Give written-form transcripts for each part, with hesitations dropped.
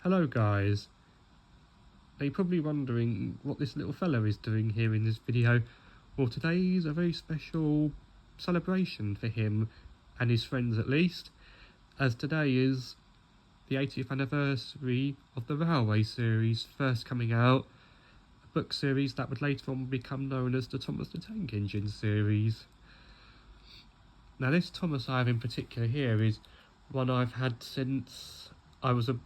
Hello guys. Now you're probably wondering what this little fella is doing here in this video. Well, today is a very special celebration for him and his friends at least, as today is the 80th anniversary of the Railway series first coming out, a book series that would later on become known as the Thomas the Tank Engine series. Now this Thomas I have in particular here is one I've had since I was a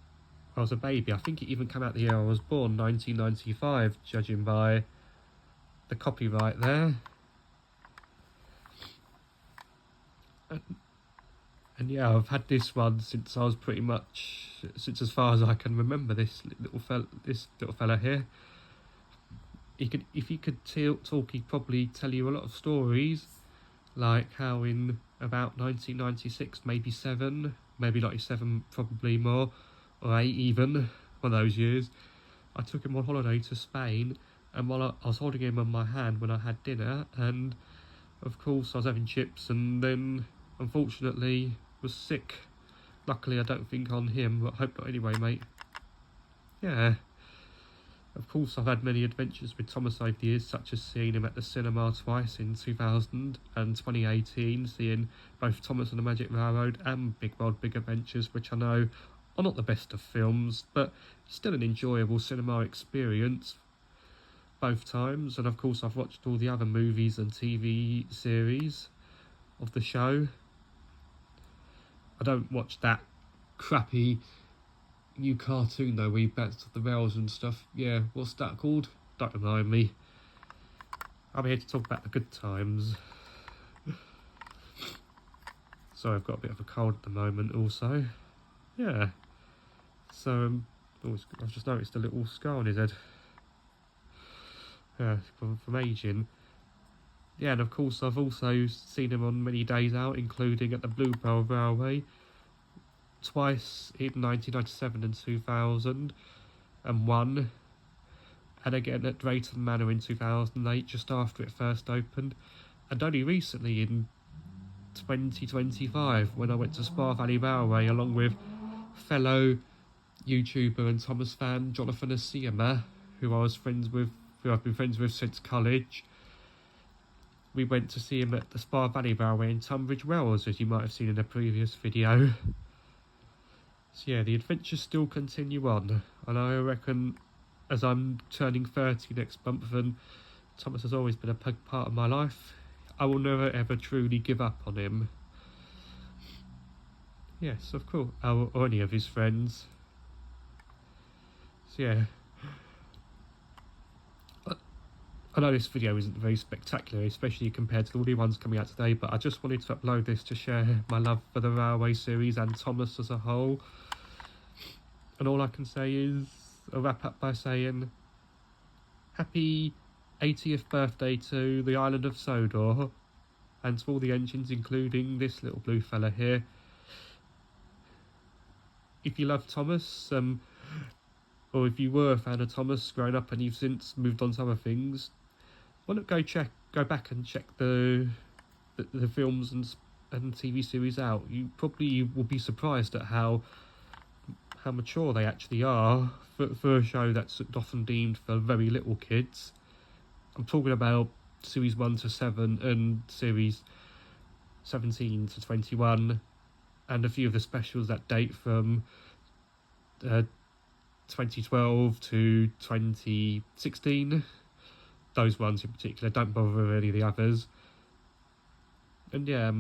baby. I think it even came out the year I was born, 1995, judging by the copyright there. And yeah, I've had this one since I was since as far as I can remember. This little fella here. If he could talk, he'd probably tell you a lot of stories, like how in about 1996, maybe 97, probably more, or 8 even, one of those years, I took him on holiday to Spain, and while I was holding him on my hand when I had dinner, and of course I was having chips, and then unfortunately was sick. Luckily I don't think on him, but I hope not anyway, mate. Yeah. Of course I've had many adventures with Thomas over the years, such as seeing him at the cinema twice in 2000 and 2018, seeing both Thomas and the Magic Railroad and Big World Big Adventures, which I know are not the best of films, but still an enjoyable cinema experience both times. And of course I've watched all the other movies and TV series of the show. I don't watch that crappy new cartoon though, where he bats off the rails and stuff. Yeah, what's that called? Don't remind me. I'm here to talk about the good times. Sorry, I've got a bit of a cold at the moment also. Yeah. So, I've just noticed a little scar on his head. Yeah, from aging. Yeah, and of course I've also seen him on many days out, including at the Bluebell Railway, twice in 1997 and 2001, and again at Drayton Manor in 2008, just after it first opened, and only recently in 2025 when I went to Spa Valley Railway along with fellow YouTuber and Thomas fan Jonathan Asiyama, who I've been friends with since college. We went to see him at the Spa Valley Railway in Tunbridge Wells, as you might have seen in a previous video. So yeah, the adventures still continue on, and I reckon as I'm turning 30 next month, and Thomas has always been a big part of my life, I will never ever truly give up on him. Yes, of course, or any of his friends. So yeah, I know this video isn't very spectacular, especially compared to all the ones coming out today, but I just wanted to upload this to share my love for the Railway series and Thomas as a whole. And all I can say is, I'll wrap up by saying, happy 80th birthday to the island of Sodor, and to all the engines, including this little blue fella here. If you love Thomas, or if you were a fan of Thomas growing up and you've since moved on to other things, why not go back and check the films and TV series out. You probably will be surprised at how mature they actually are for a show that's often deemed for very little kids. I'm talking about series 1 to 7 and series 17 to 21, and a few of the specials that date from 2012 to 2016. Those ones in particular, don't bother with any of the others. And yeah,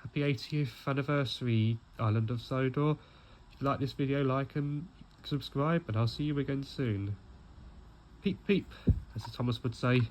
happy 80th anniversary, Island of Sodor. If you like this video, like and subscribe, and I'll see you again soon. Peep peep, as Thomas would say.